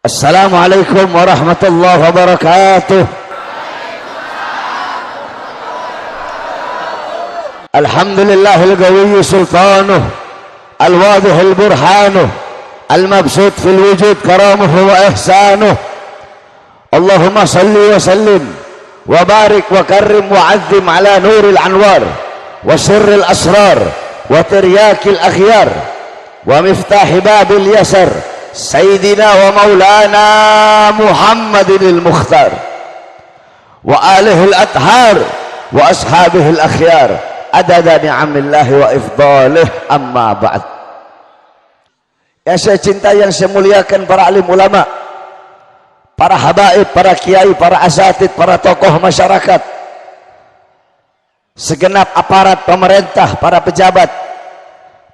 Assalamualaikum warahmatullahi wabarakatuh. Alhamdulillahil qawiyyi sultanuh, al-wadihil burhanuh, al-mabsut fil wujud karamuhu wa ihsanuh. Allahumma salli wa sallim wa barik wa karrim wa azzim ala nuril anwar wa sirril asrar wa tiryakil akhyar wa miftahi babil yasar Sayyidina wa maulana Muhammadinil Mukhtar wa alihil athar wa ashabihil akhyar adada ni'amillahi wa ifdalih, amma ba'd. Yang saya cintai, yang saya muliakan, para alim ulama, para habaib, para kiai, para asatid, para tokoh masyarakat, segenap aparat pemerintah, para pejabat,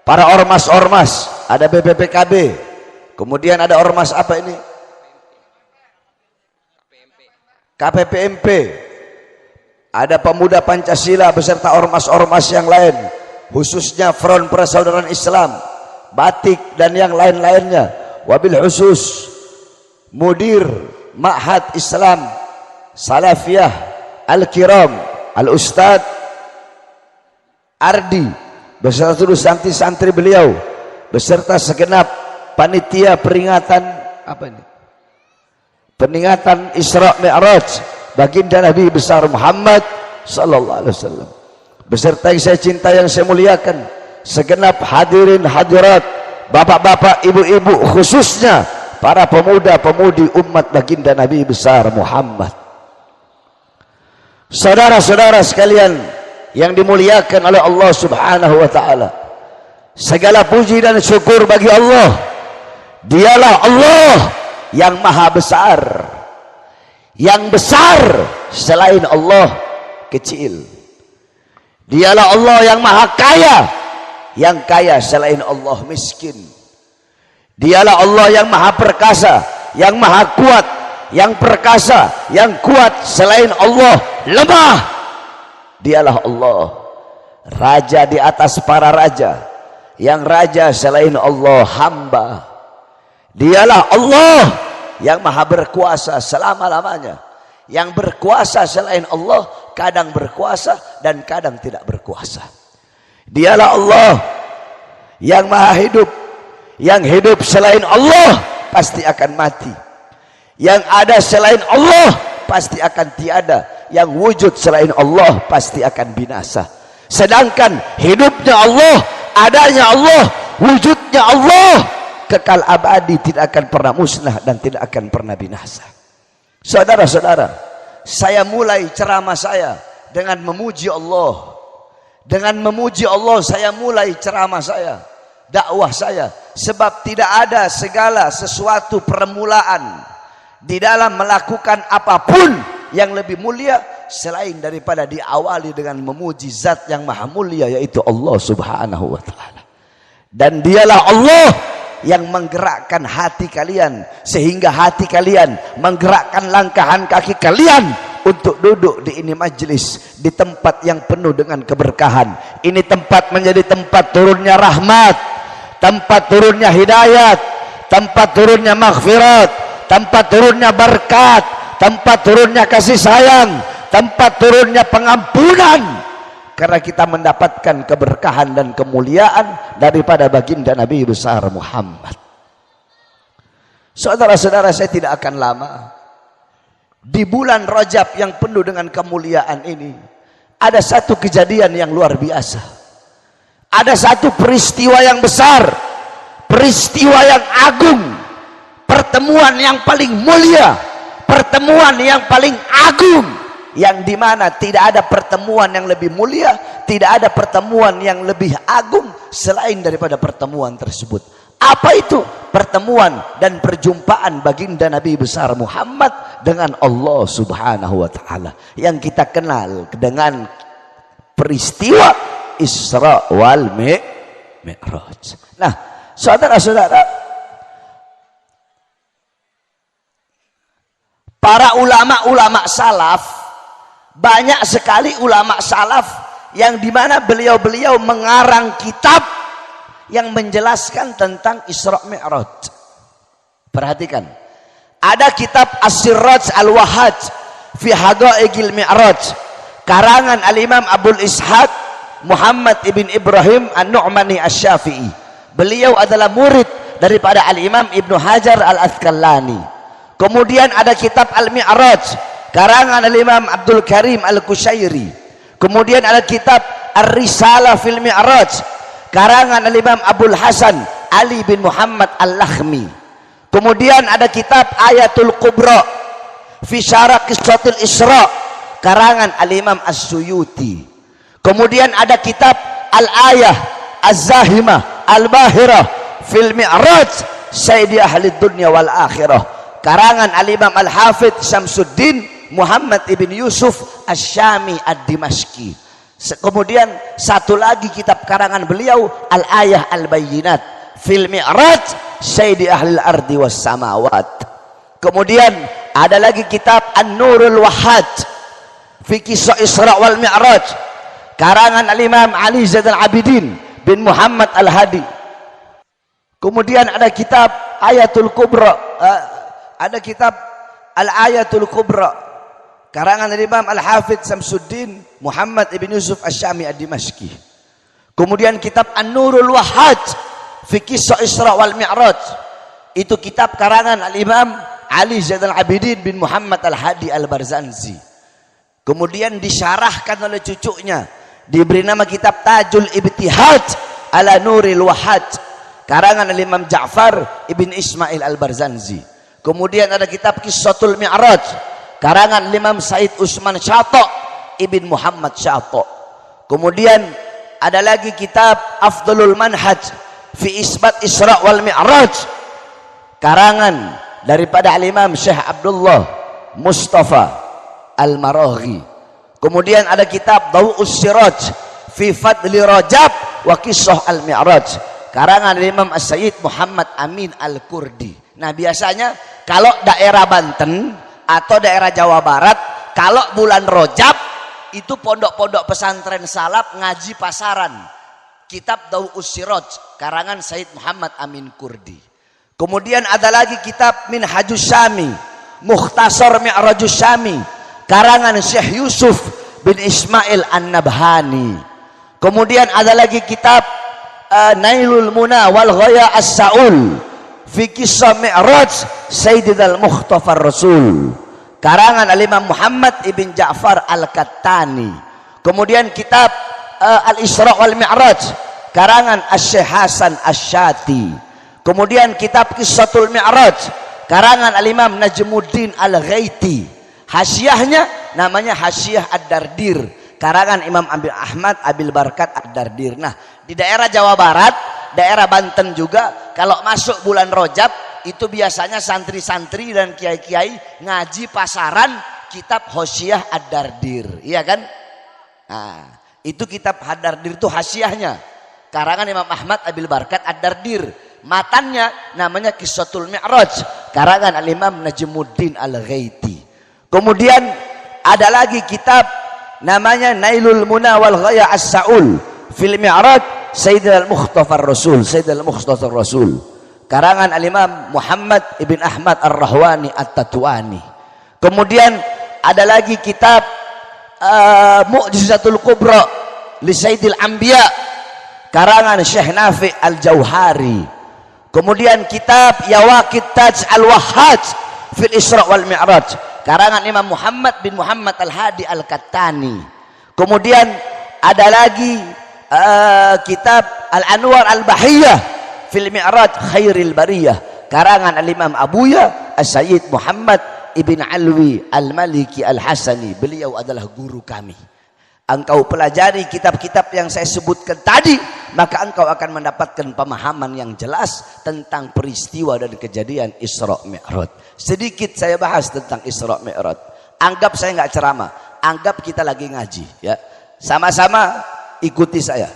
para ormas-ormas, ada BPPKB, kemudian ada ormas apa ini? KPPMP. Ada pemuda Pancasila beserta ormas-ormas yang lain, khususnya Front Persaudaraan Islam, Batik dan yang lain-lainnya. Wabil khusus Mudir Ma'had Islam Salafiyah Al-Kiram Al-Ustadz Ardi beserta seluruh santri-santri beliau, beserta segenap panitia peringatan apa ini? Peringatan Isra Mi'raj baginda Nabi besar Muhammad sallallahu alaihi wasallam, beserta yang saya cinta, yang saya muliakan, segenap hadirin hadirat, bapak-bapak, ibu-ibu, khususnya para pemuda-pemudi umat baginda Nabi besar Muhammad. Saudara-saudara sekalian yang dimuliakan oleh Allah Subhanahu wa taala, segala puji dan syukur bagi Allah. Dialah Allah yang maha besar. Yang besar selain Allah kecil. Dialah Allah yang maha kaya. Yang kaya selain Allah miskin. Dialah Allah yang maha perkasa, yang maha kuat, yang perkasa, yang kuat selain Allah lemah. Dialah Allah raja di atas para raja, yang raja selain Allah hamba. Dialah Allah yang maha berkuasa selama-lamanya, yang berkuasa selain Allah kadang berkuasa dan kadang tidak berkuasa. Dialah Allah yang maha hidup, yang hidup selain Allah pasti akan mati, yang ada selain Allah pasti akan tiada, yang wujud selain Allah pasti akan binasa. Sedangkan hidupnya Allah, adanya Allah, wujudnya Allah kekal abadi, tidak akan pernah musnah dan tidak akan pernah binasa. Saudara-saudara, saya mulai ceramah saya dengan memuji Allah. Dengan memuji Allah saya mulai ceramah saya, dakwah saya, sebab tidak ada segala sesuatu permulaan di dalam melakukan apapun yang lebih mulia selain daripada diawali dengan memuji zat yang maha mulia, yaitu Allah Subhanahu wa taala. Dan dialah Allah yang menggerakkan hati kalian, sehingga hati kalian menggerakkan langkahan kaki kalian untuk duduk di ini majlis, di tempat yang penuh dengan keberkahan. Ini tempat menjadi tempat turunnya rahmat, tempat turunnya hidayat, tempat turunnya maghfirat, tempat turunnya berkat, tempat turunnya kasih sayang, tempat turunnya pengampunan. Karena kita mendapatkan keberkahan dan kemuliaan daripada baginda Nabi besar Muhammad. Saudara-saudara, saya tidak akan lama. Di bulan Rajab yang penuh dengan kemuliaan ini, ada satu kejadian yang luar biasa. Ada satu peristiwa yang besar, peristiwa yang agung, pertemuan yang paling mulia, pertemuan yang paling agung, yang dimana tidak ada pertemuan yang lebih mulia, tidak ada pertemuan yang lebih agung selain daripada pertemuan tersebut. Apa itu? Pertemuan dan perjumpaan baginda Nabi besar Muhammad dengan Allah Subhanahu wa taala, yang kita kenal dengan peristiwa Isra wal Mi'raj. Nah, saudara-saudara, para ulama-ulama salaf, banyak sekali ulama salaf yang dimana beliau-beliau mengarang kitab yang menjelaskan tentang Isra Mi'raj. Perhatikan, Ada kitab As-Siraj Al-Wahaj fi Haqaiqil Mi'raj karangan Al-Imam Abdul Ishaq Muhammad ibn Ibrahim An-Nu'mani Asy-Syafi'i. Beliau adalah murid daripada Al-Imam Ibnu Hajar Al-Asqalani. Kemudian ada kitab Al-Mi'raj karangan Al-Imam Abdul Karim Al-Kushairi. Kemudian ada kitab Ar-Risalah fil Mi'raj karangan Al-Imam Abdul Hasan Ali bin Muhammad Al-Lakhmi. Kemudian ada kitab Ayatul Kubra fi Syarah Qissatil Isra karangan Al-Imam As-Suyuti. Kemudian ada kitab Al-Ayah Az-Zahimah Al-Bahirah fil Mi'raj Sayyidi Ahli Dunya wal Akhirah karangan Al-Imam Al-Hafidh Syamsuddin Muhammad ibn Yusuf Asy-Syami Ad-Dimashqi. Kemudian satu lagi kitab karangan beliau Al-Ayah Al-Bayyinat fil Mi'raj Sayyidi Ahlil Ardi was Samawat. Kemudian ada lagi kitab An-Nurul Wahhaj fi Qissah Isra wal Mi'raj karangan Al-Imam Ali Zainal Abidin bin Muhammad Al-Hadi. Kemudian ada kitab Ayatul Kubra, ada kitab Al-Ayatul Kubra karangan Al-Imam Al-Hafidh Syamsuddin Muhammad ibn Yusuf Asy-Syami Ad-Dimashqi. Kemudian kitab An-Nurul Wahhaj fi Qissah Isra wal Mi'raj, itu kitab karangan Al-Imam Ali Zainal Abidin bin Muhammad Al-Hadi Al-Barzanzi. Kemudian disyarahkan oleh cucunya, diberi nama kitab Tajul Ibtihaj ala Nuril Wahhaj karangan Al-Imam Ja'far ibn Ismail Al-Barzanzi. Kemudian ada kitab Qissatul Mi'raj karangan Imam Said Usman Syata ibn Muhammad Syata. Kemudian ada lagi kitab Afdalul Manhaj fi Isbat Isra wal Mi'raj karangan daripada Al-Imam Syekh Abdullah Mustafa Al-Maraghi. Kemudian ada kitab Daw'us Siraj fi Fadli Rajab wa Qissah Al-Mi'raj karangan Imam As-Sayyid Muhammad Amin Al-Kurdi. Nah, biasanya kalau daerah Banten atau daerah Jawa Barat, kalau bulan Rajab itu pondok-pondok pesantren salaf ngaji pasaran kitab Daw'us Siraj karangan Said Muhammad Amin Kurdi. Kemudian ada lagi kitab Minhajus Syami Mukhtasar Mi'rajus Syami karangan Syekh Yusuf bin Ismail An-Nabhani. Kemudian ada lagi kitab Nailul Muna wal Ghaya As-Saul fi Qissah Mi'raj Sayyidil Mukhtaar Rasul karangan Al-Imam Muhammad ibn Ja'far Al-Kattani. Kemudian kitab Al-Isra wal Mi'raj karangan Asy-Syaikh Hasan Asy-Syati. Kemudian kitab Qissatul Mi'raj karangan Al-Imam Najmuddin Al-Ghaiti. Hasyiahnya namanya Hasyiah Ad-Dardir karangan Imam Abil Ahmad Abil Barkat Ad-Dardir. Nah, di daerah Jawa Barat, daerah Banten juga kalau masuk bulan Rajab itu biasanya santri-santri dan kiai-kiai ngaji pasaran kitab Hasyiah Ad-Dardir, iya kan? Nah, itu kitab Ad-Dardir itu hasyiahnya karangan Imam Ahmad Abil Barkat Ad-Dardir. Matannya namanya Qissatul Mi'raj karangan Al-Imam Najmuddin Al-Ghaiti. Kemudian ada lagi kitab namanya Nailul Muna wal Ghaya As-Saul fil Mi'raj Sayyidil Mukhtaar Rasul, Sayyidil Mukhtaar Rasul karangan Al-Imam Muhammad ibn Ahmad Ar-Rahwani At-Tatwani. Kemudian ada lagi kitab Mu'jizatul Kubra li Sayyidil Anbiya karangan Syekh Nafi Al-Jauhari. Kemudian kitab Yawaqit Taj Al-Wahhaj fil Isra wal Mi'raj karangan Imam Muhammad bin Muhammad Al-Hadi Al-Kattani. Kemudian ada lagi kitab Al-Anwar Al-Bahiyah fil Mi'raj Khairil Bariyah karangan Al-Imam Abuya As-Sayyid Muhammad Ibn Alwi Al-Maliki Al-Hasani. Beliau adalah guru kami. Engkau pelajari kitab-kitab yang saya sebutkan tadi, maka engkau akan mendapatkan pemahaman yang jelas tentang peristiwa dan kejadian Isra Mi'raj. Sedikit saya bahas tentang Isra Mi'raj. Anggap saya nggak ceramah, anggap kita lagi ngaji, ya. Sama-sama ikuti saya.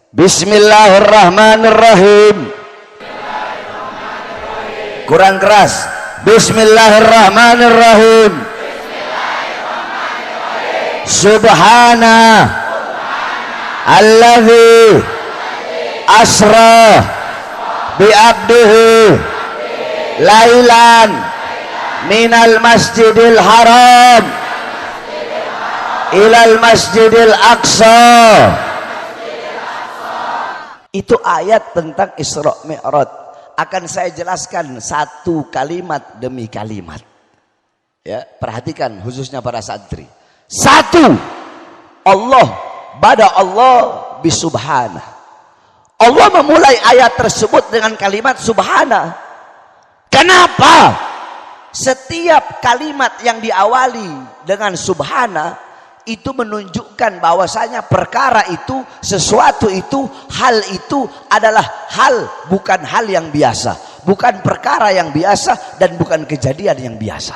Bismillahirrahmanirrahim. Kurang keras. Bismillahirrahmanirrahim. Subhana alladzi asra bi abdihi lailan minal masjidil haram ilal masjidil aqsa. Itu ayat tentang Isra Mi'raj. Akan saya jelaskan satu kalimat demi kalimat. Ya, perhatikan khususnya para santri. Satu, Allah, bada Allah bisubhanah. Allah memulai ayat tersebut dengan kalimat subhanah. Kenapa? Setiap kalimat yang diawali dengan subhanah itu menunjukkan bahwasanya perkara itu, sesuatu itu, hal itu adalah hal, bukan hal yang biasa, bukan perkara yang biasa, dan bukan kejadian yang biasa.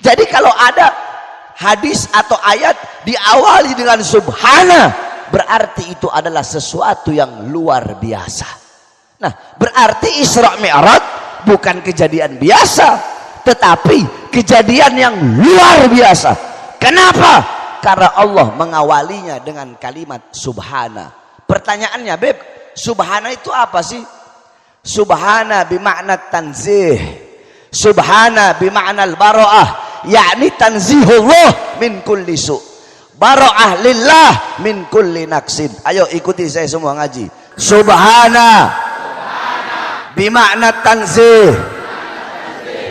Jadi kalau ada hadis atau ayat diawali dengan subhana, berarti itu adalah sesuatu yang luar biasa. Nah, berarti Isra Mi'raj bukan kejadian biasa, tetapi kejadian yang luar biasa. Kenapa? Karena Allah mengawalinya dengan kalimat subhana. Pertanyaannya, Beb, subhana itu apa sih? Subhana bimakna tanzih, subhana bimakna al-bara'ah, yakni tanzihullah min kulli su', bara'ah lillah min kulli naqsin. Ayo ikuti saya semua ngaji. Subhana bimakna tanzih,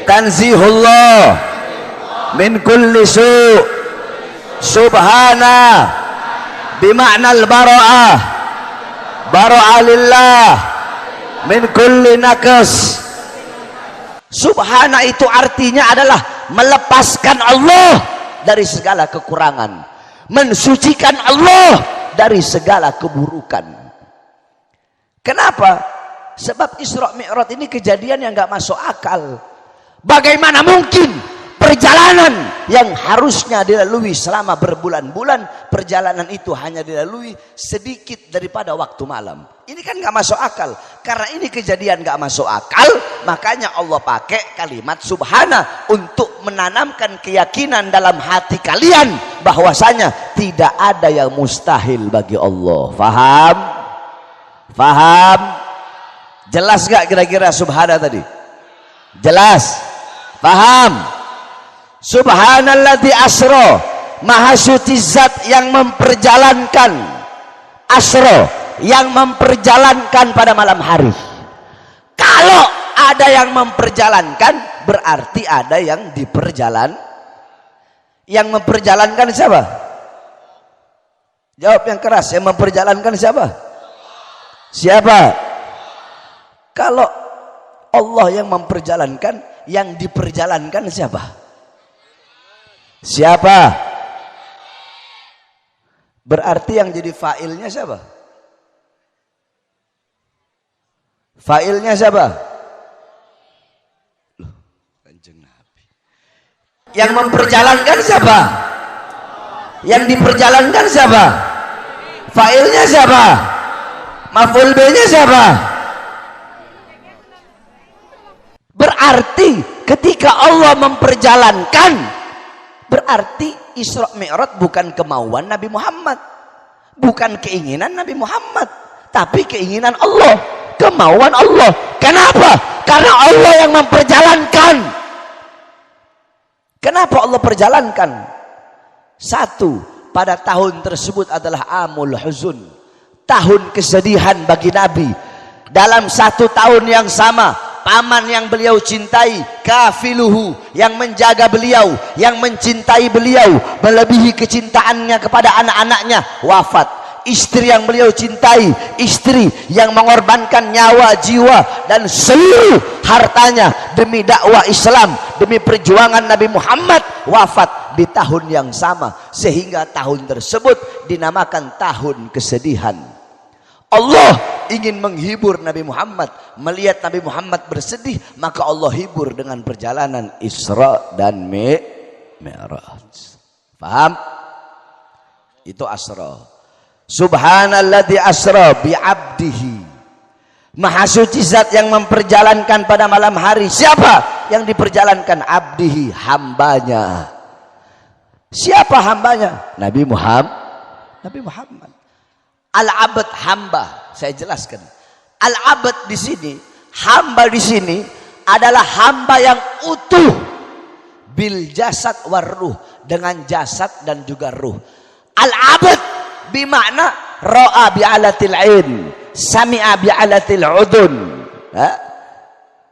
tanzihullah min kulli su', subhana bimakna al-bara'ah, bara'ah lillah min kulli naqs. Subhana itu artinya adalah melepaskan Allah dari segala kekurangan, mensucikan Allah dari segala keburukan. Kenapa? Sebab Isra Mi'raj ini kejadian yang gak masuk akal. Bagaimana mungkin perjalanan yang harusnya dilalui selama berbulan-bulan, perjalanan itu hanya dilalui sedikit daripada waktu malam? Ini kan gak masuk akal. Karena ini kejadian gak masuk akal, makanya Allah pakai kalimat subhana untuk menanamkan keyakinan dalam hati kalian bahwasanya tidak ada yang mustahil bagi Allah. Faham? Faham? Jelas gak kira-kira subhana tadi? Jelas? Faham? Subhanalladzi asra, maha suci zat yang memperjalankan, asra, yang memperjalankan pada malam hari. Kalau ada yang memperjalankan, berarti ada yang diperjalan. Yang memperjalankan siapa? Jawab yang keras. Yang memperjalankan siapa? Siapa? Kalau Allah yang memperjalankan, yang diperjalankan siapa? Siapa? Berarti yang jadi fa'ilnya siapa? Fa'ilnya siapa? Loh, Kanjeng Nabi. Yang memperjalankan siapa? Yang diperjalankan siapa? Fa'ilnya siapa? Maf'ul bihnya siapa? Berarti ketika Allah memperjalankan, berarti Isra Mi'raj bukan kemauan Nabi Muhammad, bukan keinginan Nabi Muhammad, tapi keinginan Allah, kemauan Allah. Kenapa? Karena Allah yang memperjalankan. Kenapa Allah perjalankan? Satu, pada tahun tersebut adalah amul huzun, tahun kesedihan bagi Nabi. Dalam satu tahun yang sama, paman yang beliau cintai, kafiluhu, yang menjaga beliau, yang mencintai beliau melebihi kecintaannya kepada anak-anaknya, wafat. Istri yang beliau cintai, istri yang mengorbankan nyawa, jiwa, dan seluruh hartanya demi dakwah Islam, demi perjuangan Nabi Muhammad, wafat di tahun yang sama, sehingga tahun tersebut dinamakan tahun kesedihan. Allah ingin menghibur Nabi Muhammad, melihat Nabi Muhammad bersedih, maka Allah hibur dengan perjalanan Isra dan Mi'raj. Paham? Itu Asra. Subhanalladzi asra bi'abdihi, maha suci zat yang memperjalankan pada malam hari. Siapa yang diperjalankan? Abdihi, hambanya. Siapa hambanya? Nabi Muhammad. Nabi Muhammad. Al-abd, hamba. Saya jelaskan. Al-abd di sini, hamba di sini adalah hamba yang utuh, bil jasad war ruh, dengan jasad dan juga ruh. Al-abd bimakna ra'a bi'alatil ain, sami'a bi'alatil udun,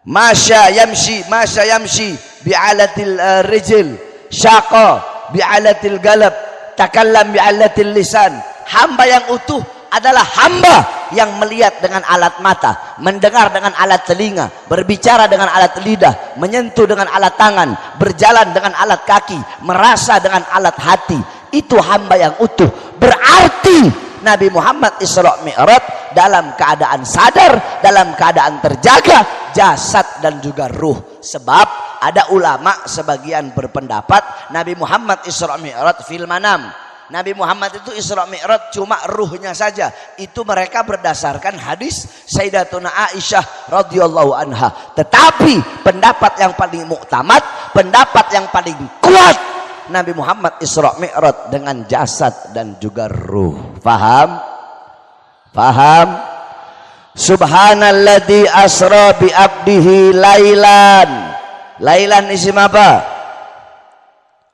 masya yamshi bi'alatil rijl, syaqa bi'alatil galab, takallam bi'alatil lisan. Hamba yang utuh adalah hamba yang melihat dengan alat mata, mendengar dengan alat telinga, berbicara dengan alat lidah, menyentuh dengan alat tangan, berjalan dengan alat kaki, merasa dengan alat hati. Itu hamba yang utuh. Berarti Nabi Muhammad Isra Mi'raj dalam keadaan sadar, dalam keadaan terjaga jasad dan juga ruh. Sebab ada ulama sebagian berpendapat Nabi Muhammad Isra Mi'raj fil manam. Nabi Muhammad itu Isra Mi'raj cuma ruhnya saja. Itu mereka berdasarkan hadis Sayyidatuna Aisyah radhiyallahu anha. Tetapi pendapat yang paling muktamad, pendapat yang paling kuat, Nabi Muhammad Isra Mi'raj dengan jasad dan juga ruh. Faham? Faham? Subhanalladzi asra bi abdihi lailan. Lailan isim apa?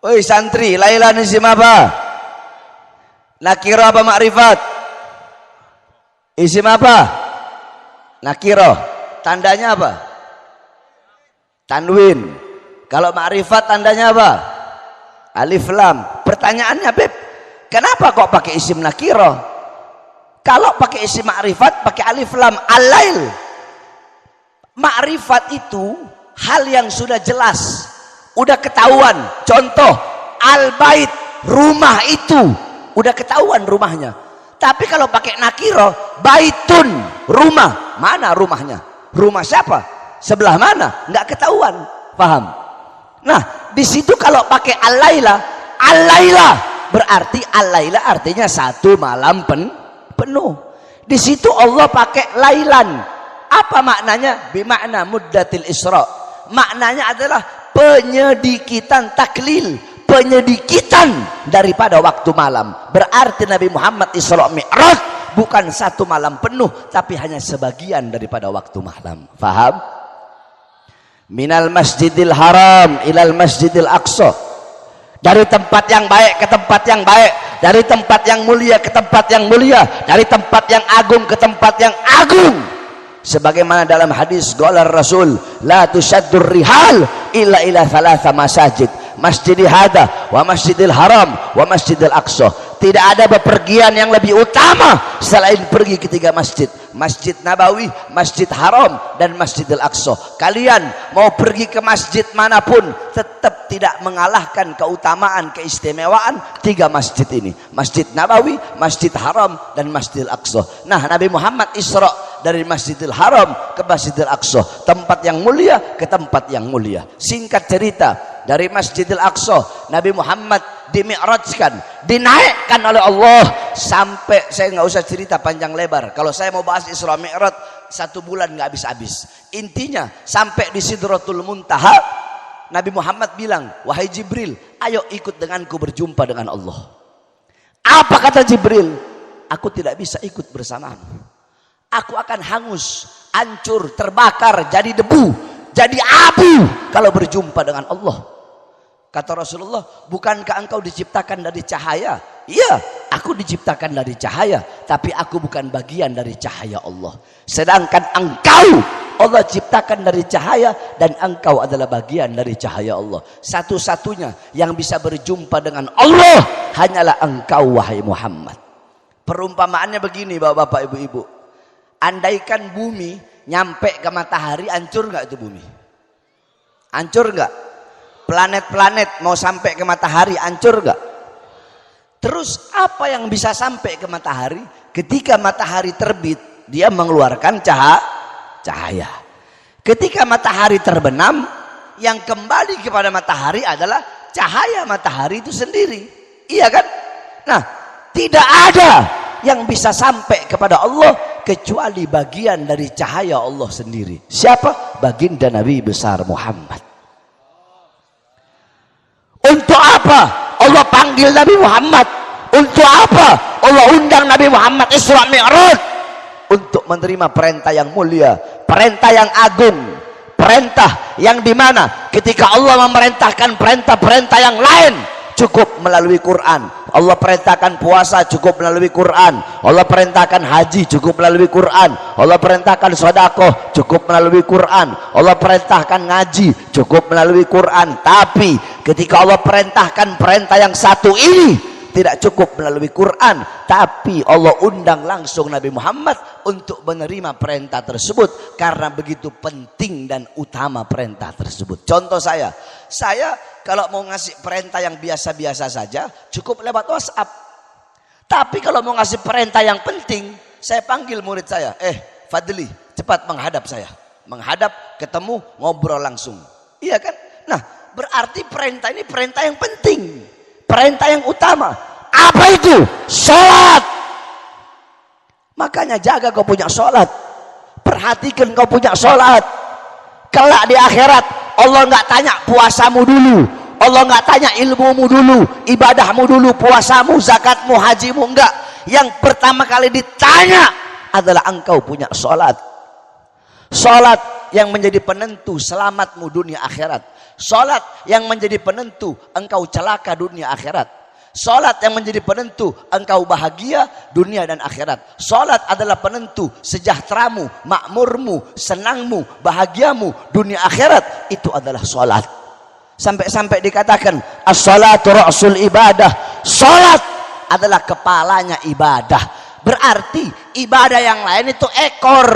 Oi santri, lailan isim apa? Nakiro apa makrifat? Isim apa? Nakiro. Tandanya apa? Tanwin. Kalau makrifat tandanya apa? Alif lam. Pertanyaannya Beb, kenapa kok pakai isim nakiro? Kalau pakai isim makrifat pakai alif lam. Al-lail. Makrifat itu hal yang sudah jelas, udah ketahuan. Contoh, al-bait, rumah itu udah ketahuan rumahnya. Tapi kalau pakai nakiro, baitun, rumah, mana rumahnya? Rumah siapa? Sebelah mana? Nggak ketahuan. Paham? Nah, di situ kalau pakai al-laila, al-laila berarti al-laila artinya satu malam penuh. Di situ Allah pakai lailan. Apa maknanya? Bimakna muddatil isra. Maknanya adalah penyedikitan taklil, penyedikitan daripada waktu malam. Berarti Nabi Muhammad Isra Mi'raj bukan satu malam penuh, tapi hanya sebagian daripada waktu malam. Faham? Minal masjidil haram ilal masjidil aqsa. Dari tempat yang baik ke tempat yang baik, dari tempat yang mulia ke tempat yang mulia, dari tempat yang agung ke tempat yang agung. Sebagaimana dalam hadis qala Rasul, la tushaddur rihal illa ila thalatha masajid, masjidil hada wa masjidil haram wa masjidil aqsa. Tidak ada bepergian yang lebih utama selain pergi ke tiga masjid, Masjid Nabawi, Masjid Haram dan Masjidil Aqsa. Kalian mau pergi ke masjid manapun tetap tidak mengalahkan keutamaan, keistimewaan tiga masjid ini, Masjid Nabawi, Masjid Haram dan Masjidil Aqsa. Nah, Nabi Muhammad Isra dari Masjidil Haram ke Masjidil Aqsa, tempat yang mulia ke tempat yang mulia. Singkat cerita, dari Masjidil Aqsa Nabi Muhammad dimi'rajkan, dinaikkan oleh Allah sampai, saya nggak usah cerita panjang lebar. Kalau saya mau bahas Isra Mi'raj 1 bulan nggak habis-habis. Intinya sampai di Sidratul Muntaha, Nabi Muhammad bilang, wahai Jibril, ayo ikut denganku berjumpa dengan Allah. Apa kata Jibril? Aku tidak bisa ikut bersamamu. Aku akan hangus, hancur, terbakar, jadi debu, jadi abu kalau berjumpa dengan Allah. Kata Rasulullah, bukankah engkau diciptakan dari cahaya? Iya, aku diciptakan dari cahaya, tapi aku bukan bagian dari cahaya Allah. Sedangkan engkau, Allah ciptakan dari cahaya dan engkau adalah bagian dari cahaya Allah. Satu-satunya yang bisa berjumpa dengan Allah hanyalah engkau, wahai Muhammad. Perumpamaannya begini, bapak-bapak, ibu-ibu. Andaikan bumi nyampe ke matahari, hancur nggak itu bumi? Hancur nggak? Planet-planet mau sampai ke matahari, hancur nggak? Terus apa yang bisa sampai ke matahari? Ketika matahari terbit, dia mengeluarkan cahaya. Ketika matahari terbenam, yang kembali kepada matahari adalah cahaya matahari itu sendiri. Iya kan? Nah, tidak ada yang bisa sampai kepada Allah kecuali bagian dari cahaya Allah sendiri. Siapa? Baginda Nabi besar Muhammad. Untuk apa Allah panggil Nabi Muhammad? Untuk apa Allah undang Nabi Muhammad Isra Mi'raj? Untuk menerima perintah yang mulia, perintah yang agung, perintah yang dimana ketika Allah memerintahkan perintah-perintah yang lain cukup melalui Quran. Allah perintahkan puasa cukup melalui Quran. Allah perintahkan haji cukup melalui Quran. Allah perintahkan sedekah cukup melalui Quran. Allah perintahkan ngaji cukup melalui Quran. Tapi ketika Allah perintahkan perintah yang satu ini tidak cukup melalui Quran, tapi Allah undang langsung Nabi Muhammad untuk menerima perintah tersebut karena begitu penting dan utama perintah tersebut. Contoh saya kalau mau ngasih perintah yang biasa-biasa saja cukup lewat WhatsApp. Tapi kalau mau ngasih perintah yang penting, saya panggil murid saya, Fadli, cepat menghadap saya. Menghadap, ketemu, ngobrol langsung. Iya kan? Nah, berarti perintah ini perintah yang penting, perintah yang utama. Apa itu? Sholat. Makanya jaga kau punya sholat, perhatikan kau punya sholat. Kelak di akhirat Allah nggak tanya puasamu dulu, Allah nggak tanya ilmumu dulu, ibadahmu dulu, puasamu, zakatmu, hajimu, enggak. Yang pertama kali ditanya adalah engkau punya sholat. Sholat yang menjadi penentu selamatmu dunia akhirat. Sholat yang menjadi penentu engkau celaka dunia akhirat. Sholat yang menjadi penentu engkau bahagia dunia dan akhirat. Sholat adalah penentu sejahteramu, makmurmu, senangmu, bahagiamu dunia akhirat. Itu adalah sholat. Sampai-sampai dikatakan as-sholatu ra'sul ibadah. Sholat adalah kepalanya ibadah. Berarti ibadah yang lain itu ekor.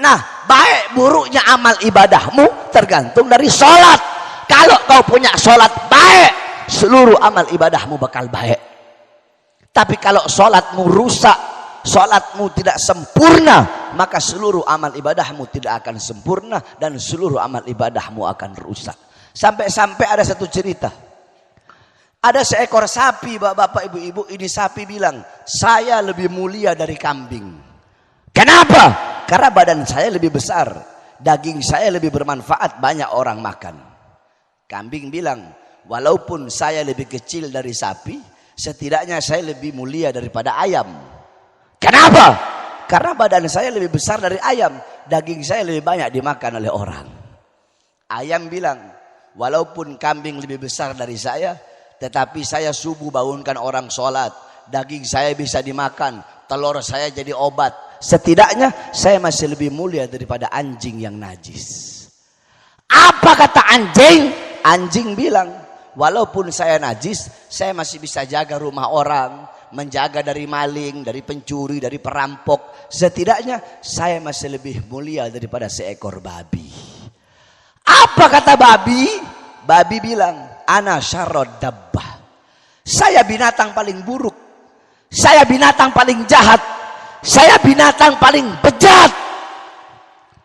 Nah, baik buruknya amal ibadahmu tergantung dari sholat. Kalau kau punya sholat baik, seluruh amal ibadahmu bakal baik. Tapi kalau sholatmu rusak, sholatmu tidak sempurna, maka seluruh amal ibadahmu tidak akan sempurna dan seluruh amal ibadahmu akan rusak. Sampai-sampai ada satu cerita, ada seekor sapi, bapak ibu-ibu, ini sapi bilang, saya lebih mulia dari kambing. Kenapa? Karena badan saya lebih besar, daging saya lebih bermanfaat, banyak orang makan. Kambing bilang, walaupun saya lebih kecil dari sapi, setidaknya saya lebih mulia daripada ayam. Kenapa? Karena badan saya lebih besar dari ayam, daging saya lebih banyak dimakan oleh orang. Ayam bilang, walaupun kambing lebih besar dari saya, tetapi saya subuh bangunkan orang sholat, daging saya bisa dimakan, telur saya jadi obat. Setidaknya saya masih lebih mulia daripada anjing yang najis. Apa kata anjing? Anjing bilang, walaupun saya najis, saya masih bisa jaga rumah orang, menjaga dari maling, dari pencuri, dari perampok. Setidaknya saya masih lebih mulia daripada seekor babi. Apa kata babi? Babi bilang, ana syarrod dabbah. Saya binatang paling buruk. Saya binatang paling jahat. Saya binatang paling bejat.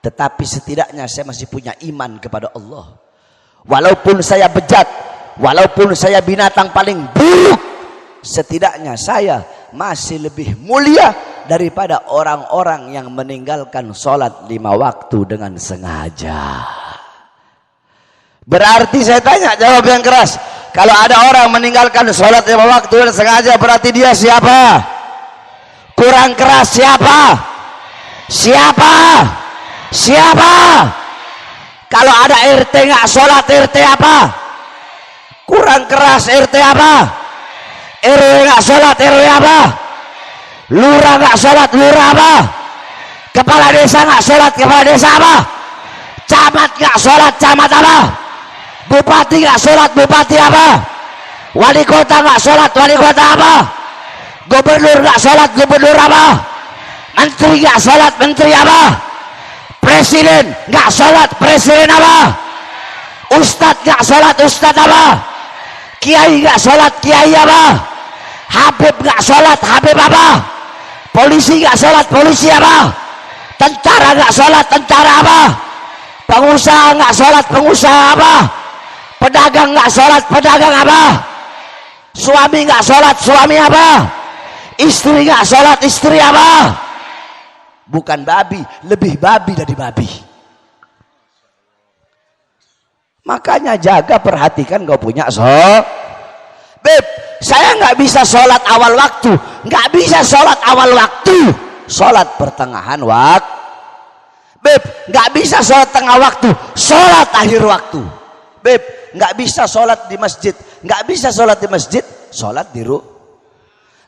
Tetapi setidaknya saya masih punya iman kepada Allah. Walaupun saya bejat, walaupun saya binatang paling buruk, setidaknya saya masih lebih mulia daripada orang-orang yang meninggalkan sholat 5 waktu dengan sengaja. Berarti saya tanya, jawab yang keras. Kalau ada orang meninggalkan sholat 5 waktu dengan sengaja, berarti dia siapa? Kurang keras, siapa? Siapa? Siapa? Kalau ada RT nggak sholat, RT apa? Kurang keras, RT apa? RW nggak sholat, RW apa? Lurah nggak sholat, lurah apa? Kepala desa nggak sholat, kepala desa apa? Camat nggak sholat, camat apa? Bupati nggak sholat, bupati apa? Wali kota nggak sholat, wali kota apa? Gubernur nggak sholat, gubernur apa? Menteri nggak sholat, menteri apa? Presiden nggak sholat, presiden apa? Ustadz nggak sholat, ustadz apa? Kiai nggak sholat, kiai apa? Habib nggak sholat, habib apa? Polisi nggak sholat, polisi apa? Tentara nggak sholat, tentara apa? Pengusaha nggak sholat, pengusaha apa? Pedagang nggak sholat, pedagang apa? Suami nggak sholat, suami apa? Istri nggak sholat, istri apa? Bukan babi, lebih babi dari babi. Makanya jaga, perhatikan kau punya sholat. Beb, saya nggak bisa sholat awal waktu, nggak bisa sholat awal waktu, sholat pertengahan waktu. Beb, nggak bisa sholat tengah waktu, sholat akhir waktu. Beb, nggak bisa sholat di masjid, nggak bisa sholat di masjid, sholat di rumah.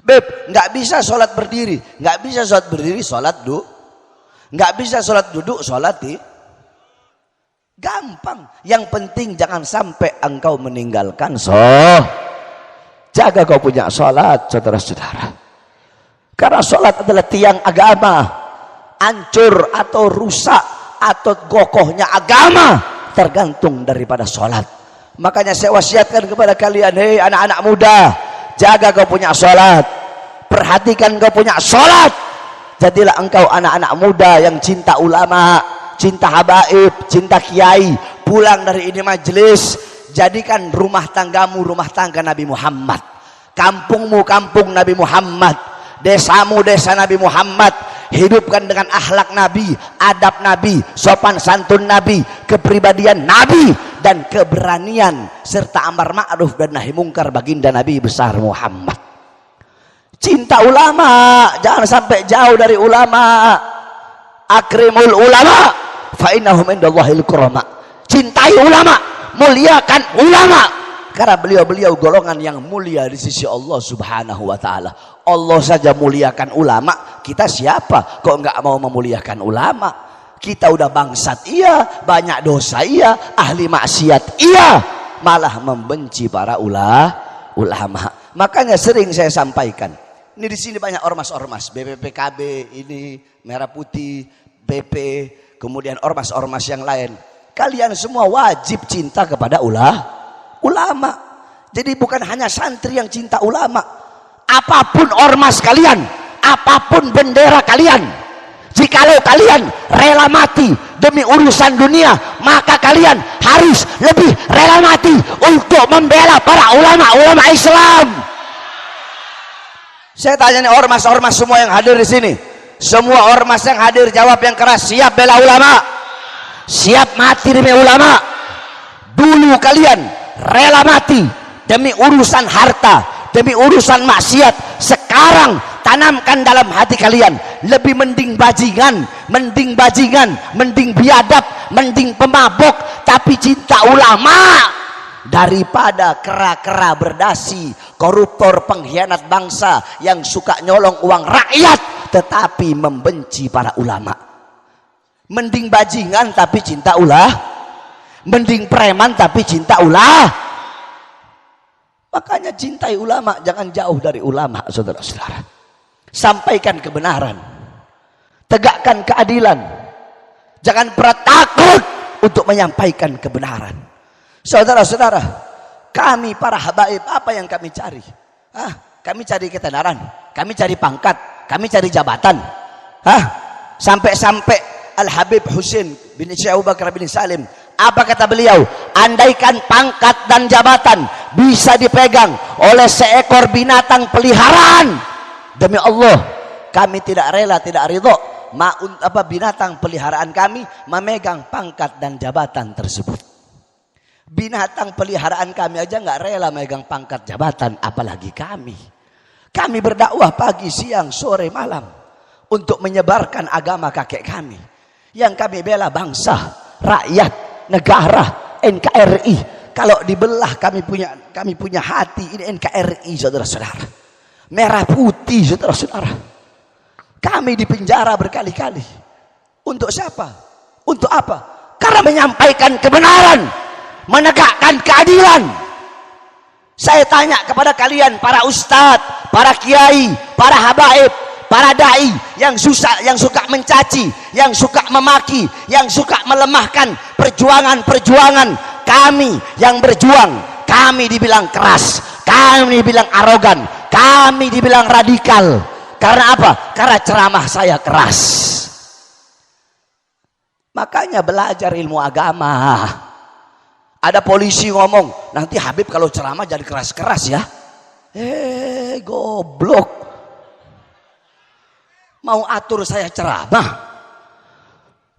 Beb, nggak bisa sholat berdiri, nggak bisa sholat berdiri, sholat duduk. Nggak bisa sholat duduk, sholat di. Gampang. Yang penting jangan sampai engkau meninggalkan jaga kau punya sholat, saudara-saudara. Karena sholat adalah tiang agama. Hancur atau rusak atau kokohnya agama tergantung daripada sholat. Makanya saya wasiatkan kepada kalian, hei anak-anak muda, jaga kau punya sholat, perhatikan kau punya sholat. Jadilah engkau anak-anak muda yang cinta ulama, cinta habaib, cinta kiai. Pulang dari ini majelis, jadikan rumah tanggamu rumah tangga Nabi Muhammad, kampungmu kampung Nabi Muhammad, desamu desa Nabi Muhammad. Hidupkan dengan akhlak Nabi, adab Nabi, sopan santun Nabi, kepribadian Nabi, dan keberanian serta amar ma'ruf dan nahi mungkar baginda Nabi besar Muhammad. Cinta ulama, jangan sampai jauh dari ulama. Akrimul ulama fa innahum indallahil kurama. Cintai ulama, muliakan ulama, karena beliau-beliau golongan yang mulia di sisi Allah Subhanahu wa taala. Allah saja muliakan ulama, kita siapa kok enggak mau memuliakan ulama? Kita udah bangsat iya, banyak dosa iya, ahli maksiat iya, malah membenci para ulama. Makanya sering saya sampaikan, ini di sini banyak ormas-ormas, BPPKB ini, Merah Putih, BP, kemudian ormas-ormas yang lain. Kalian semua wajib cinta kepada ulama. Jadi bukan hanya santri yang cinta ulama. Apapun ormas kalian, apapun bendera kalian, jikalau kalian rela mati demi urusan dunia, maka kalian harus lebih rela mati untuk membela para ulama-ulama Islam. Saya tanya nih ormas-ormas semua yang hadir di sini, semua ormas yang hadir jawab yang keras, siap bela ulama, siap mati demi ulama. Dulu kalian rela mati demi urusan harta, demi urusan maksiat. Sekarang tanamkan dalam hati kalian, lebih mending bajingan, mending biadab, mending pemabok, tapi cinta ulama, daripada kera-kera berdasi, koruptor, pengkhianat bangsa yang suka nyolong uang rakyat tetapi membenci para ulama. Mending bajingan tapi cinta ulah, mending preman tapi cinta ulah. Makanya cintai ulama, jangan jauh dari ulama, saudara-saudara. Sampaikan kebenaran, tegakkan keadilan, jangan pernah takut untuk menyampaikan kebenaran. Saudara-saudara, kami para habaib, apa yang kami cari? Kami cari ketenaran, kami cari pangkat, kami cari jabatan. Sampai-sampai Al-Habib Husin bin Syekh Abu Bakar bin Salim, apa kata beliau? Andaikan pangkat dan jabatan bisa dipegang oleh seekor binatang peliharaan, demi Allah kami tidak rela, tidak ridho binatang peliharaan kami memegang pangkat dan jabatan tersebut. Binatang peliharaan kami aja nggak rela megang pangkat jabatan, apalagi kami. Kami berdakwah pagi, siang, sore, malam untuk menyebarkan agama kakek kami. Yang kami bela bangsa, rakyat, negara, NKRI. Kalau dibelah kami punya hati, ini NKRI, saudara-saudara. Merah Putih, saudara-saudara. Kami dipenjara berkali-kali. Untuk siapa? Untuk apa? Karena menyampaikan kebenaran, menegakkan keadilan. Saya tanya kepada kalian, para ustadz, para kiai, para habaib, para dai yang suka mencaci, yang suka memaki, yang suka melemahkan perjuangan kami yang berjuang. Kami dibilang keras, kami dibilang arogan, kami dibilang radikal. Karena apa? Karena ceramah saya keras. Makanya belajar ilmu agama. Ada polisi ngomong, nanti Habib kalau ceramah jadi keras-keras ya. Goblok. Mau atur saya ceramah?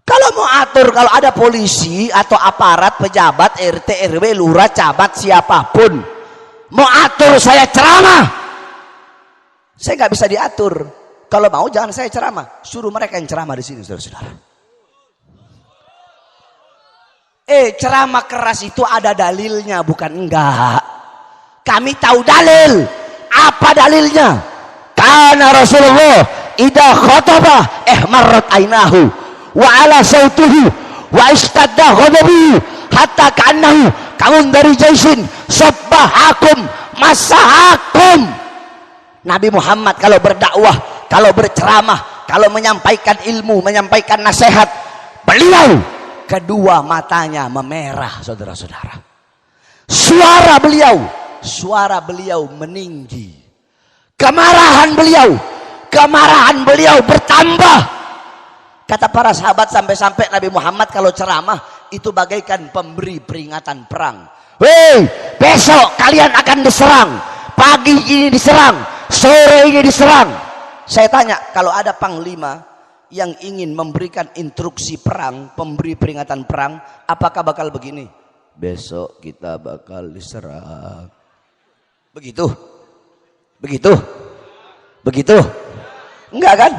Kalau mau atur, kalau ada polisi atau aparat, pejabat, RT, RW, lurah, camat, siapapun mau atur saya ceramah, saya nggak bisa diatur. Kalau mau jangan saya ceramah, suruh mereka yang ceramah di sini, saudara-saudara. Ceramah keras itu ada dalilnya, bukan enggak. Kami tahu dalil. Apa dalilnya? Karena Rasulullah idza khataba ihmarrat ainahu wa ala sautuhu wa istadda ghadabu hatta ka'annahu kamun dari jaisin sabbahakum masahakum. Nabi Muhammad kalau berdakwah, kalau berceramah, kalau menyampaikan ilmu, menyampaikan nasihat, beliau kedua matanya memerah, saudara-saudara. Suara beliau meninggi. Kemarahan beliau bertambah. Kata para sahabat sampai-sampai Nabi Muhammad kalau ceramah itu bagaikan pemberi peringatan perang. Hei, besok kalian akan diserang. Pagi ini diserang, sore ini diserang. Saya tanya, kalau ada panglima yang ingin memberikan instruksi perang, pemberi peringatan perang, apakah bakal begini? Besok kita bakal diserang. Begitu? Enggak kan?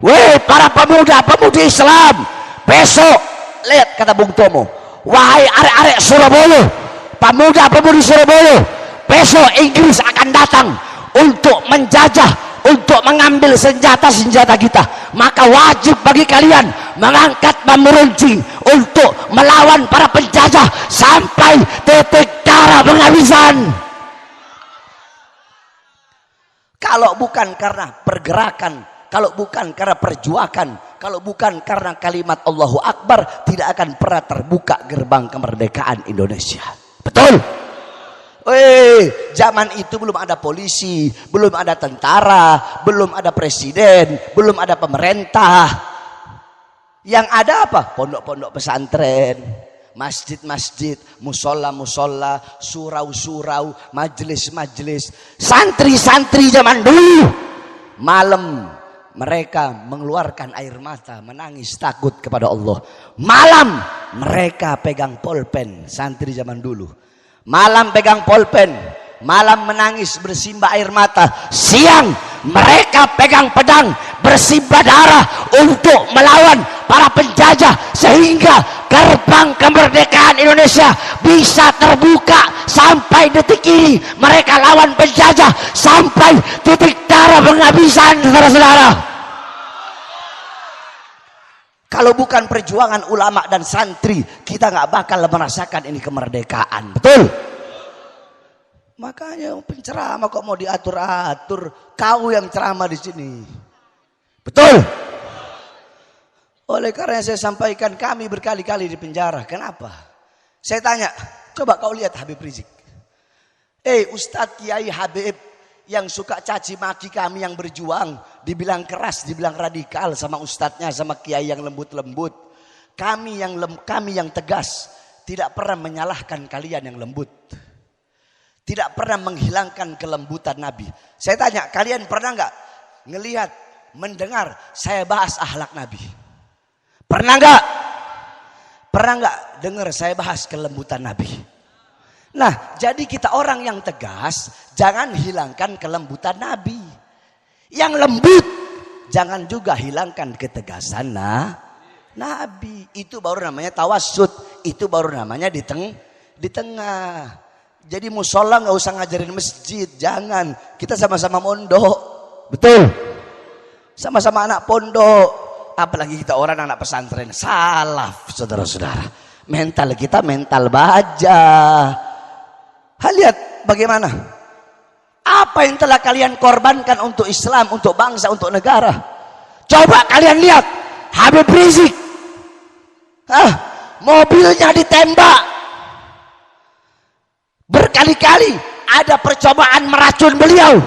Weh, para pemuda-pemudi Islam, besok lihat kata Bung Tomo, wahai arek-arek Surabaya, pemuda-pemudi Surabaya, besok Inggris akan datang untuk menjajah, untuk mengambil senjata-senjata kita. Maka wajib bagi kalian mengangkat bambu runcing untuk melawan para penjajah sampai titik darah penghabisan. Kalau bukan karena pergerakan, kalau bukan karena perjuangan, kalau bukan karena kalimat Allahu Akbar, tidak akan pernah terbuka gerbang kemerdekaan Indonesia. Betul? Zaman itu belum ada polisi, belum ada tentara, belum ada presiden, belum ada pemerintah. Yang ada apa? Pondok-pondok pesantren, masjid-masjid, musola-musola, surau-surau, majelis-majelis. Santri-santri zaman dulu, malam mereka mengeluarkan air mata, menangis takut kepada Allah. Malam mereka pegang polpen, santri zaman dulu. Malam pegang polpen, malam menangis bersimbah air mata. Siang mereka pegang pedang bersimbah darah untuk melawan para penjajah, sehingga gerbang kemerdekaan Indonesia bisa terbuka sampai detik ini. Mereka lawan penjajah sampai titik darah penghabisan, saudara-saudara. Kalau bukan perjuangan ulama dan santri, kita nggak bakal merasakan ini kemerdekaan. Betul? Makanya penceramah kok mau diatur-atur? Kau yang ceramah di sini. Betul? Oleh karena saya sampaikan, kami berkali-kali di penjara. Kenapa? Saya tanya, coba kau lihat Habib Rizik. Ustadz Kiai Habib yang suka caci maki kami yang berjuang, dibilang keras, dibilang radikal sama ustadznya, sama kiai yang lembut-lembut. Kami yang tegas, tidak pernah menyalahkan kalian yang lembut. Tidak pernah menghilangkan kelembutan Nabi. Saya tanya, kalian pernah nggak ngelihat, mendengar saya bahas akhlak Nabi? Pernah nggak? Pernah nggak dengar saya bahas kelembutan Nabi? Nah, jadi kita orang yang tegas, jangan hilangkan kelembutan Nabi. Yang lembut, jangan juga hilangkan ketegasan Nabi. Itu baru namanya tawassut. Itu baru namanya di tengah. Jadi musola nggak usah ngajarin masjid, jangan. Kita sama-sama mondok, betul? Sama-sama anak pondok. Apalagi kita orang anak pesantren salaf, saudara-saudara. Mental kita mental baja. Lihat bagaimana. Apa yang telah kalian korbankan untuk Islam, untuk bangsa, untuk negara. Coba kalian lihat Habib Rizik. Mobilnya ditembak. Berkali-kali ada percobaan meracun beliau.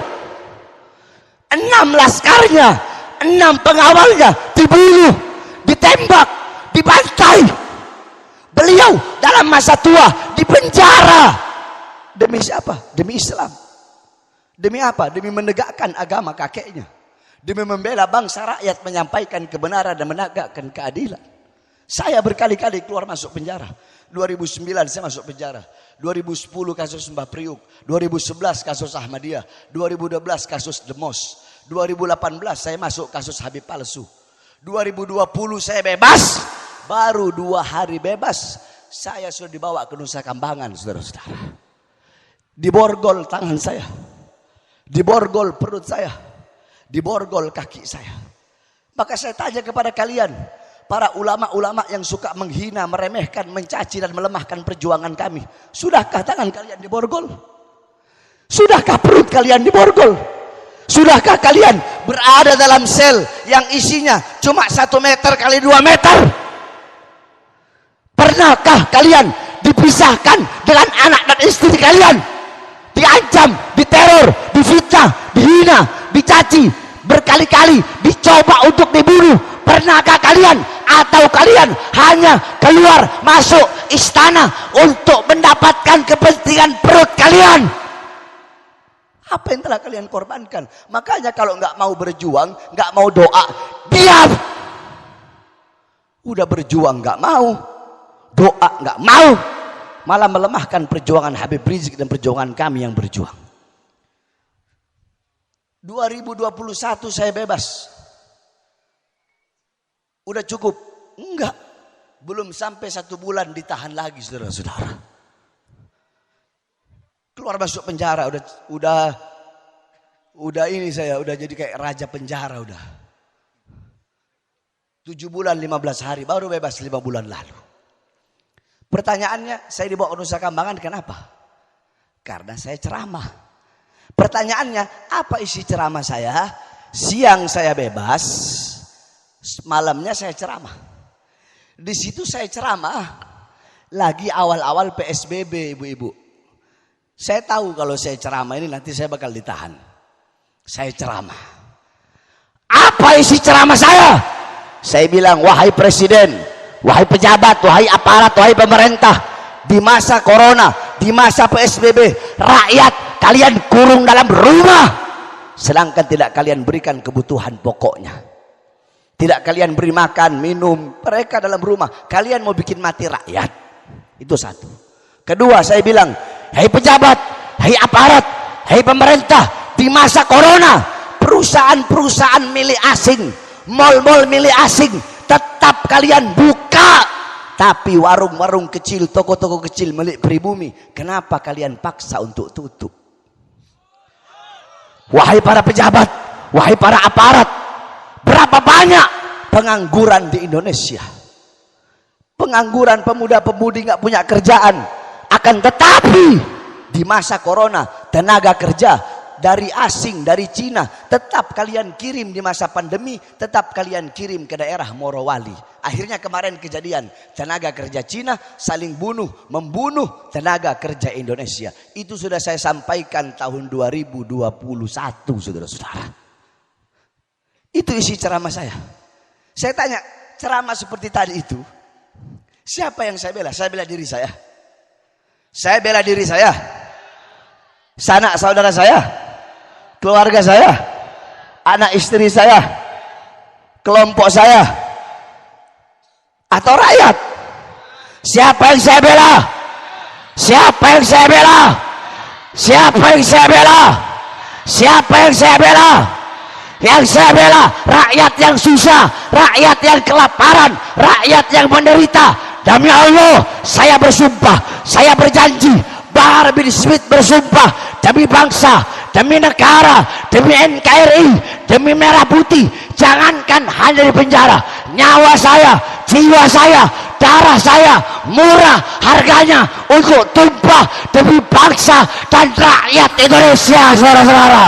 6 laskarnya, 6 pengawalnya dibunuh, ditembak, dibantai. Beliau dalam masa tua dipenjara. Demi siapa? Demi Islam. Demi apa? Demi menegakkan agama kakeknya. Demi membela bangsa rakyat, menyampaikan kebenaran dan menegakkan keadilan. Saya berkali-kali keluar masuk penjara. 2009 saya masuk penjara. 2010 kasus Mbah Priuk. 2011 kasus Ahmadiyah. 2012 kasus Demos. 2018 saya masuk kasus Habib palsu. 2020 saya bebas. Baru 2 hari bebas. saya sudah dibawa ke Nusa Kambangan, saudara-saudara. Diborgol tangan saya, diborgol perut saya, diborgol kaki saya. Maka saya tanya kepada kalian, para ulama-ulama yang suka menghina, meremehkan, mencaci dan melemahkan perjuangan kami, sudahkah tangan kalian diborgol? Sudahkah perut kalian diborgol? Sudahkah kalian berada dalam sel yang isinya cuma 1 meter kali 2 meter? Pernahkah kalian dipisahkan dengan anak dan istri kalian? Diancam, diteror, difitnah, dihina, dicaci, berkali-kali dicoba untuk dibunuh. Pernahkah kalian? Atau kalian hanya keluar masuk istana untuk mendapatkan kepentingan perut kalian? Apa yang telah kalian korbankan? Makanya kalau nggak mau berjuang, nggak mau doa, diam. Udah berjuang nggak mau, doa nggak mau, malah melemahkan perjuangan Habib Rizik dan perjuangan kami yang berjuang. 2021 saya bebas. Udah cukup? Enggak. Belum sampai 1 bulan ditahan lagi, saudara-saudara. Keluar masuk penjara, udah ini saya udah jadi kayak raja penjara udah. 7 bulan 15 hari baru bebas 5 bulan lalu. Pertanyaannya, saya dibawa ke Nusa Kambangan kenapa? Karena saya ceramah. Pertanyaannya, apa isi ceramah saya? Siang saya bebas, malamnya saya ceramah. Di situ saya ceramah lagi awal-awal PSBB, ibu-ibu. Saya tahu kalau saya ceramah ini nanti saya bakal ditahan. Saya ceramah. Apa isi ceramah saya? Saya bilang, wahai presiden, wahai pejabat, wahai aparat, wahai pemerintah, di masa corona, di masa PSBB, rakyat kalian kurung dalam rumah, sedangkan tidak kalian berikan kebutuhan pokoknya. Tidak kalian beri makan, minum, mereka dalam rumah. Kalian mau bikin mati rakyat. Itu satu. Kedua, saya bilang, hei pejabat, hei aparat, hei pemerintah, di masa corona, perusahaan-perusahaan milik asing, mal-mal milik asing, tetap kalian buka. Tapi warung-warung kecil, toko-toko kecil milik pribumi, kenapa kalian paksa untuk tutup? Wahai para pejabat, wahai para aparat, berapa banyak pengangguran di Indonesia? Pengangguran, pemuda-pemudi nggak punya kerjaan. Akan tetapi di masa corona, tenaga kerja dari asing, dari Cina, tetap kalian kirim di masa pandemi, tetap kalian kirim ke daerah Morowali. Akhirnya kemarin kejadian, tenaga kerja Cina saling membunuh tenaga kerja Indonesia. Itu sudah saya sampaikan tahun 2021, saudara-saudara. Itu isi ceramah saya. Saya tanya, ceramah seperti tadi itu, siapa yang saya bela? Saya bela diri saya. Saya bela diri saya, sanak saudara saya, keluarga saya, anak istri saya, kelompok saya, atau rakyat? Siapa yang saya bela? Siapa yang saya bela? Siapa yang saya bela? Siapa yang saya bela? Yang saya bela rakyat yang susah, rakyat yang kelaparan, rakyat yang menderita. Demi Allah, saya bersumpah, saya berjanji, Bahar bin Smith bersumpah, demi bangsa, demi negara, demi NKRI, demi Merah Putih, jangankan hanya di penjara, nyawa saya, jiwa saya, darah saya murah harganya untuk tumpah demi bangsa dan rakyat Indonesia, saudara-saudara.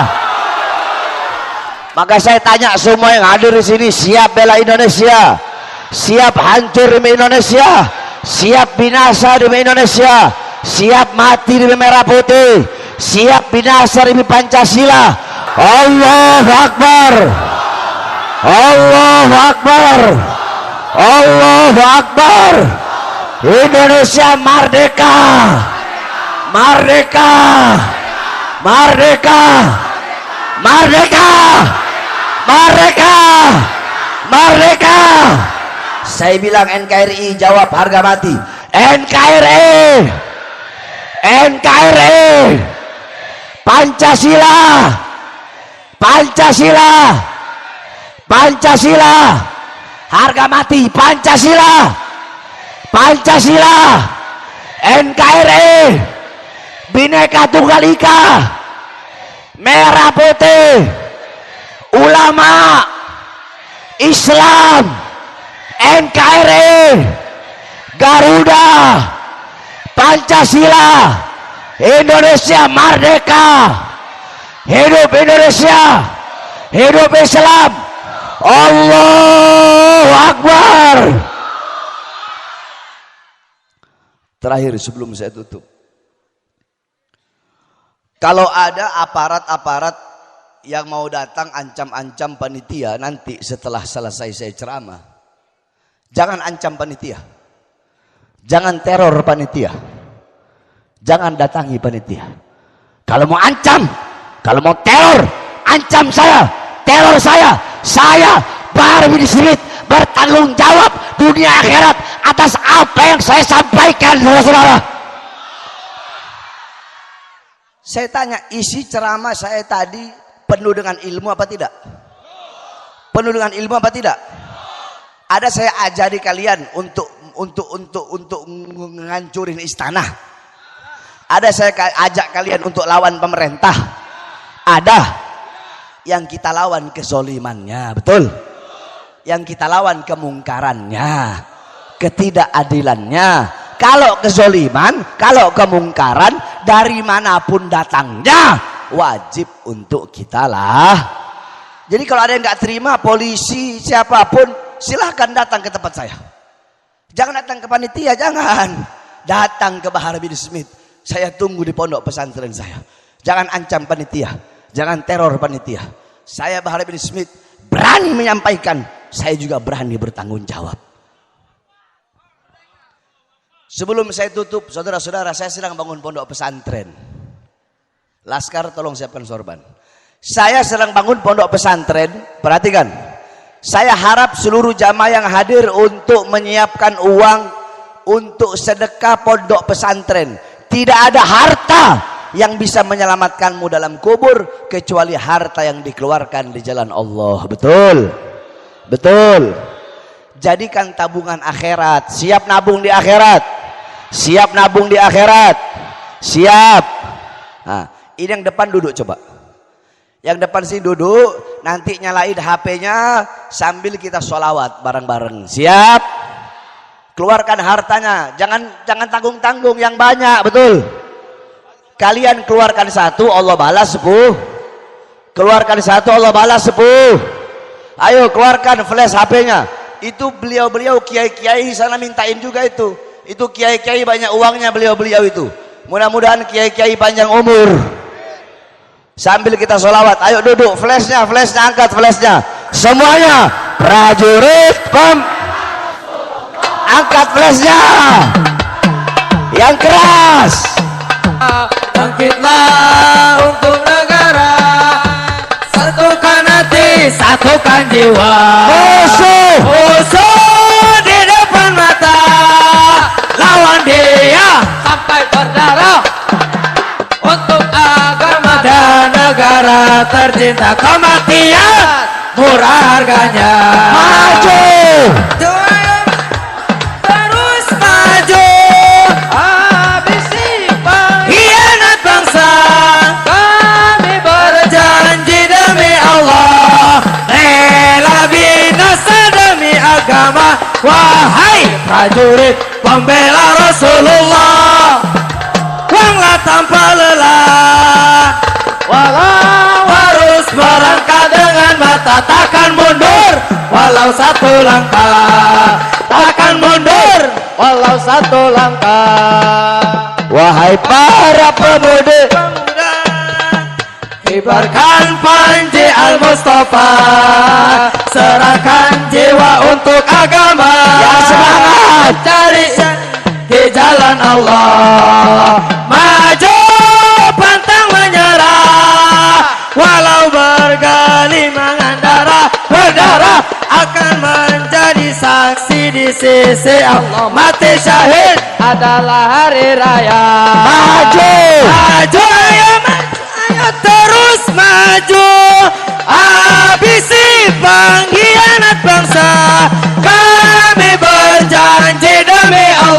Maka saya tanya semua yang hadir di sini, siap bela Indonesia? Siap hancur demi Indonesia? Siap binasa demi Indonesia? Siap mati demi Merah Putih? Siap binasa demi Pancasila? Allahu Akbar, Allahu Akbar, Allahu Akbar. Indonesia merdeka, merdeka, merdeka, merdeka, merdeka, merdeka. Saya bilang NKRI, jawab harga mati. NKRI, NKRI, Pancasila, Pancasila, Pancasila, harga mati. Pancasila, Pancasila, NKRI, Bhinneka Tunggal Ika, merah putih, ulama, Islam, NKRI, Garuda, Pancasila, Indonesia merdeka, hidup Indonesia, hidup Islam, Allahu Akbar. Terakhir sebelum saya tutup, kalau ada aparat-aparat yang mau datang ancam-ancam panitia nanti setelah selesai saya ceramah, jangan ancam panitia, jangan teror panitia, jangan datangi panitia. Kalau mau ancam, kalau mau teror, ancam saya, teror saya Bahar bin Smith bertanggung jawab dunia akhirat atas apa yang saya sampaikan, saudara-saudara. Saya tanya, isi ceramah saya tadi penuh dengan ilmu apa tidak? Penuh dengan ilmu apa tidak? Ada saya ajari kalian untuk ngancurin istana? Ada saya ajak kalian untuk lawan pemerintah? Ada. Yang kita lawan kezolimannya, betul? Yang kita lawan kemungkarannya, ketidakadilannya. Kalau kezoliman, kalau kemungkaran, dari manapun datangnya, wajib untuk kita lah. Jadi kalau ada yang nggak terima, polisi siapapun, silahkan datang ke tempat saya. Jangan datang ke panitia, jangan. Datang ke Bahar bin Smith. Saya tunggu di pondok pesantren saya. Jangan ancam panitia, jangan teror panitia. Saya Bahar bin Smith berani menyampaikan, saya juga berani bertanggung jawab. Sebelum saya tutup, saudara-saudara, saya sedang bangun pondok pesantren. Laskar tolong siapkan sorban. Saya sedang bangun pondok pesantren, perhatikan. Saya harap seluruh jamaah yang hadir untuk menyiapkan uang untuk sedekah pondok pesantren. Tidak ada harta yang bisa menyelamatkanmu dalam kubur kecuali harta yang dikeluarkan di jalan Allah. Betul? Betul. Jadikan tabungan akhirat. Siap nabung di akhirat? Siap nabung di akhirat? Siap. Nah, ini yang depan duduk coba. Yang depan sih duduk, nanti nyalain HP-nya sambil kita sholawat bareng-bareng. Siap? Keluarkan hartanya, jangan tanggung-tanggung yang banyak, betul? Kalian keluarkan satu, Allah balas 10. Keluarkan satu, Allah balas 10. Ayo keluarkan flash HP-nya. Itu beliau-beliau kiai-kiai sana mintain juga itu. Itu kiai-kiai banyak uangnya beliau-beliau itu. Mudah-mudahan kiai-kiai panjang umur. Sambil kita sholawat, ayo duduk, flashnya angkat flashnya. Semuanya prajurit angkat flashnya yang keras. Bangkitlah untuk negara, satukan hati, satukan jiwa. Musuh di depan mata, lawan dia sampai berdarah. Untuk agama dan negara tercinta, kematian murah harganya. Maju. Terus maju, habisi pengkhianat bangsa. Kami berjanji demi Allah, rela binasa demi agama. Wahai prajurit pembela Rasulullah, kuanglah tanpa lelah, walau harus merangkak dengan mata, takkan mundur walau satu langkah, takkan mundur walau satu langkah. Wahai para pemuda, kibarkan panji Al-Mustafa, serahkan jiwa untuk agama. Ya semangat, cari di jalan Allah, maju pantang menyerah, walau bergelimangan darah, berdarah akan menjadi saksi di sisi Allah. Mati syahid adalah hari raya. maju. Maju, ayo maju, ayo terus maju, habisi pengkhianat bangsa. Kami berjanji demi Allah,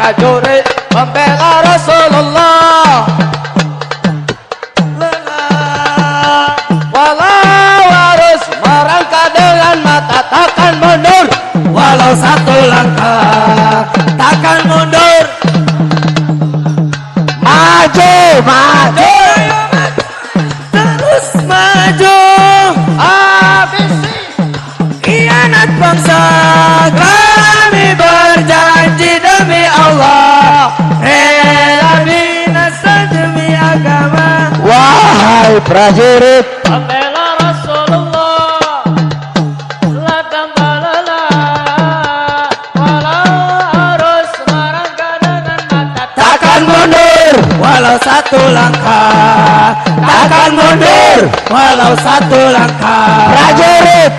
prajurit membela Rasulullah. Walau harus merangkak dengan mata takkan mundur, walau satu langkah takkan mundur. Maju, maju, Terus maju, habisi khianat bangsa. Kami berjanji demi Allah, rela binasa demi agama. wahai prajurit, Membela Rasulullah, ladang balala. Walau harus merangkak dengan mata takkan mundur, walau satu langkah takkan mundur, walau satu langkah. prajurit,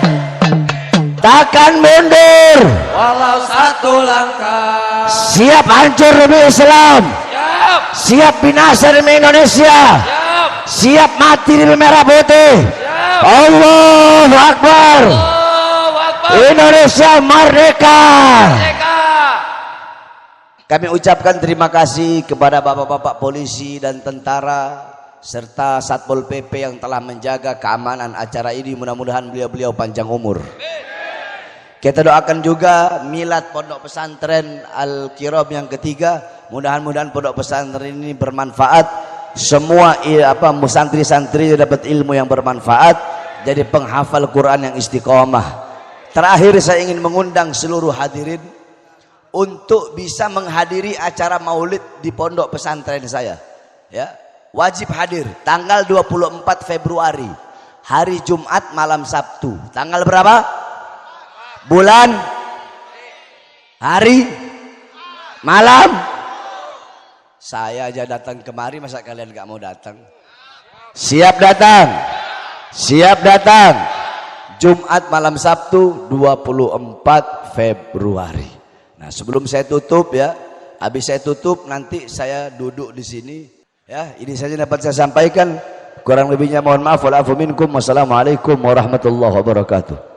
takkan mundur. Walau satu langkah. Siap hancur demi Islam, Siap, siap binasa demi Indonesia, siap, siap mati demi merah putih. siap. Allahu Akbar. Allahu Akbar. Indonesia merdeka. Merdeka. Kami ucapkan terima kasih kepada bapak-bapak polisi dan tentara serta Satpol PP yang telah menjaga keamanan acara ini. Mudah-mudahan beliau-beliau panjang umur. Kita doakan juga milad pondok pesantren Al-Kiram yang ketiga. Mudah-mudahan pondok pesantren ini bermanfaat. Semua santri-santri dapat ilmu yang bermanfaat, jadi penghafal Quran yang istiqomah. Terakhir saya ingin mengundang seluruh hadirin untuk bisa menghadiri acara maulid di pondok pesantren saya. Ya, wajib hadir tanggal 24 Februari, hari Jumat malam Sabtu. Tanggal berapa? Bulan, hari, malam. Saya aja datang kemari, masa kalian gak mau datang? Siap datang, siap datang. Jumat malam Sabtu 24 Februari. Nah, sebelum saya tutup ya, habis saya tutup nanti saya duduk di sini. Ya, ini saja dapat saya sampaikan. Kurang lebihnya mohon maaf. Walafu minkum. Wassalamualaikum warahmatullahi wabarakatuh.